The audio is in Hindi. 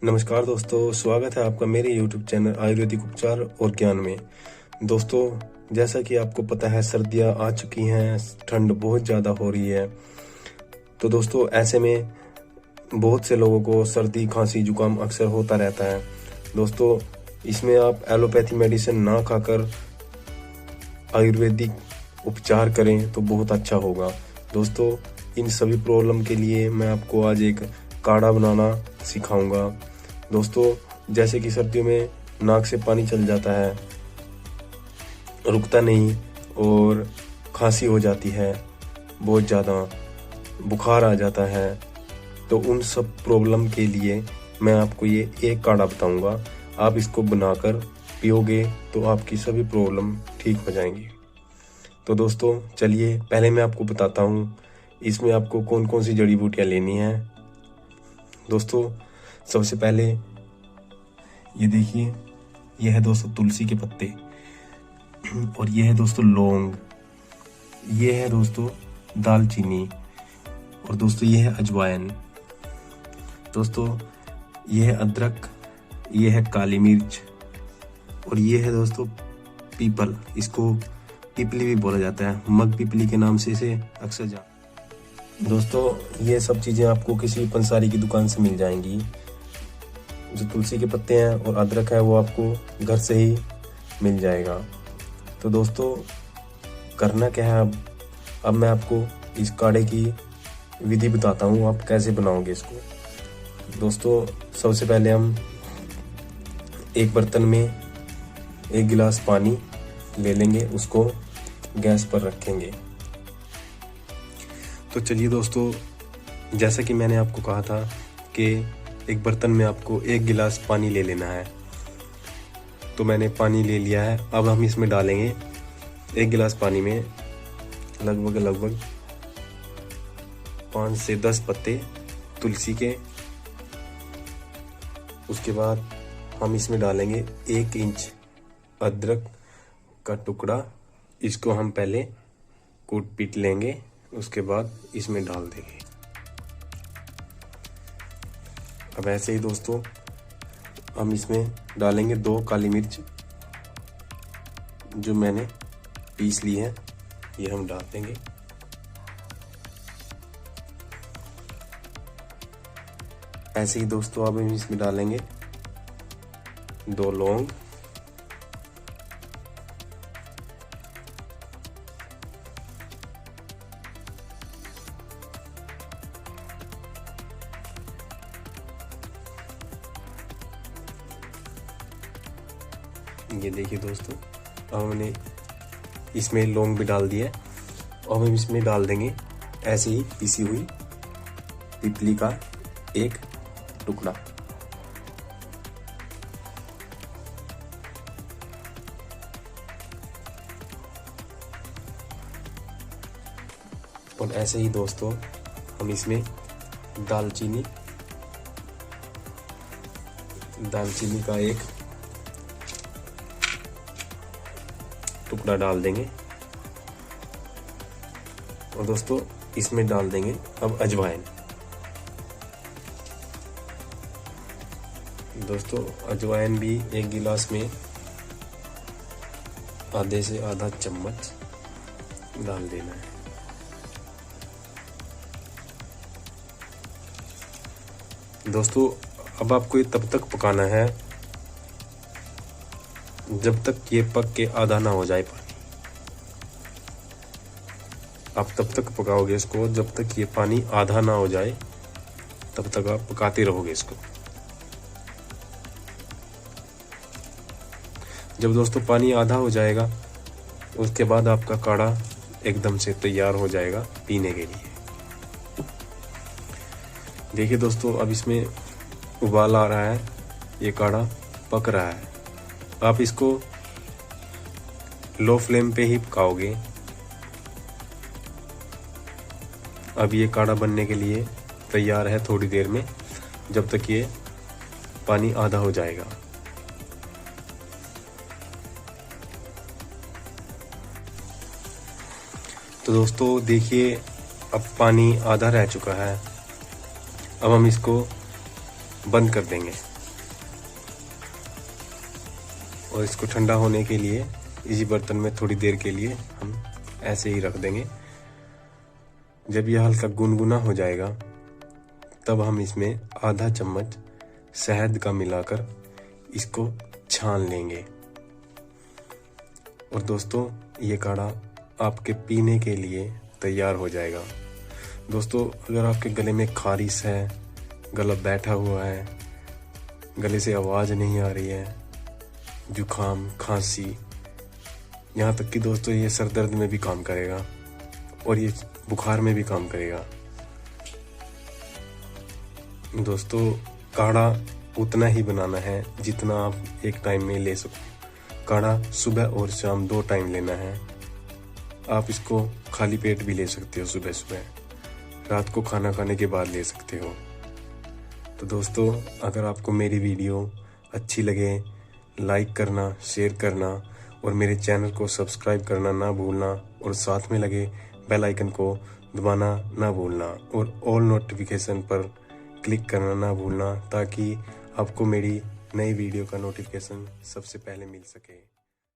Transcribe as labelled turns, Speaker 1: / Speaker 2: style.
Speaker 1: नमस्कार दोस्तों, स्वागत है आपका मेरे YouTube चैनल आयुर्वेदिक उपचार और ज्ञान में। दोस्तों, जैसा कि आपको पता है सर्दियां आ चुकी हैं, ठंड बहुत ज़्यादा हो रही है। तो दोस्तों, ऐसे में बहुत से लोगों को सर्दी खांसी जुकाम अक्सर होता रहता है। दोस्तों, इसमें आप एलोपैथी मेडिसिन ना खाकर आयुर्वेदिक उपचार करें तो बहुत अच्छा होगा। दोस्तों, इन सभी प्रॉब्लम के लिए मैं आपको आज एक काढ़ा बनाना सिखाऊंगा। दोस्तों, जैसे कि सर्दियों में नाक से पानी चल जाता है, रुकता नहीं और खांसी हो जाती है, बहुत ज़्यादा बुखार आ जाता है, तो उन सब प्रॉब्लम के लिए मैं आपको ये एक काढ़ा बताऊंगा। आप इसको बनाकर पियोगे तो आपकी सभी प्रॉब्लम ठीक हो जाएंगी। तो दोस्तों, चलिए पहले मैं आपको बताता हूँ इसमें आपको कौन कौन सी जड़ी बूटियाँ लेनी हैं। दोस्तों, सबसे पहले ये देखिए, यह है दोस्तों तुलसी के पत्ते, और ये है दोस्तों लौंग, ये है दोस्तों दालचीनी, और दोस्तों ये है अजवाइन। दोस्तों, ये है अदरक, ये है काली मिर्च, और ये है दोस्तों पीपल। इसको पिपली भी बोला जाता है, मग पिपली के नाम से इसे अक्सर दोस्तों, ये सब चीज़ें आपको किसी पंसारी की दुकान से मिल जाएंगी। जो तुलसी के पत्ते हैं और अदरक है वो आपको घर से ही मिल जाएगा। तो दोस्तों, करना क्या है, अब मैं आपको इस काढ़े की विधि बताता हूँ, आप कैसे बनाओगे इसको। दोस्तों, सबसे पहले हम एक बर्तन में 1 गिलास पानी ले लेंगे, उसको गैस पर रखेंगे। तो चलिए दोस्तों, जैसा कि मैंने आपको कहा था कि एक बर्तन में आपको 1 गिलास पानी ले लेना है, तो मैंने पानी ले लिया है। अब हम इसमें डालेंगे 1 गिलास पानी में लगभग 5 से 10 पत्ते तुलसी के। उसके बाद हम इसमें डालेंगे 1 इंच अदरक का टुकड़ा। इसको हम पहले कूट पीट लेंगे, उसके बाद इसमें डाल देंगे। अब ऐसे ही दोस्तों, हम इसमें डालेंगे 2 काली मिर्च जो मैंने पीस ली है, ये हम डाल देंगे। ऐसे ही दोस्तों, अब हम इसमें डालेंगे 2 लौंग, ये देखिए दोस्तों, अब हमने इसमें लौंग भी डाल दिया। अब हम इसमें डाल देंगे ऐसे ही पिसी हुई पिपली का 1 टुकड़ा। और ऐसे ही दोस्तों, हम इसमें दालचीनी का 1 टुकड़ा डाल देंगे। और दोस्तों, इसमें डाल देंगे अब अजवाइन। दोस्तों, अजवाइन भी 1 गिलास में आधे से आधा चम्मच डाल देना है। दोस्तों, अब आपको ये तब तक पकाना है जब तक ये पक के आधा ना हो जाए पानी। आप तब तक पकाओगे इसको जब तक ये पानी आधा ना हो जाए, तब तक आप पकाते रहोगे इसको। जब दोस्तों पानी आधा हो जाएगा, उसके बाद आपका काढ़ा एकदम से तैयार हो जाएगा पीने के लिए। देखिए दोस्तों, अब इसमें उबाल आ रहा है, ये काढ़ा पक रहा है। आप इसको लो फ्लेम पे ही पकाओगे। अब ये काढ़ा बनने के लिए तैयार है थोड़ी देर में, जब तक ये पानी आधा हो जाएगा। तो दोस्तों देखिए, अब पानी आधा रह चुका है। अब हम इसको बंद कर देंगे और इसको ठंडा होने के लिए इसी बर्तन में थोड़ी देर के लिए हम ऐसे ही रख देंगे। जब यह हल्का गुनगुना हो जाएगा तब हम इसमें आधा चम्मच शहद का मिलाकर इसको छान लेंगे। और दोस्तों ये काढ़ा आपके पीने के लिए तैयार हो जाएगा। दोस्तों अगर आपके गले में खारिश है, गला बैठा हुआ है, गले से आवाज़ नहीं आ रही है, जुखाम, खांसी, यहाँ तक कि दोस्तों ये सर दर्द में भी काम करेगा और ये बुखार में भी काम करेगा। दोस्तों काढ़ा उतना ही बनाना है जितना आप एक टाइम में ले सको। काढ़ा सुबह और शाम 2 टाइम लेना है। आप इसको खाली पेट भी ले सकते हो, सुबह सुबह, रात को खाना खाने के बाद ले सकते हो। तो दोस्तों अगर आपको मेरी वीडियो अच्छी लगे, लाइक करना, शेयर करना और मेरे चैनल को सब्सक्राइब करना ना भूलना और साथ में लगे बेल आइकन को दबाना ना भूलना और ऑल नोटिफिकेशन पर क्लिक करना ना भूलना ताकि आपको मेरी नई वीडियो का नोटिफिकेशन सबसे पहले मिल सके।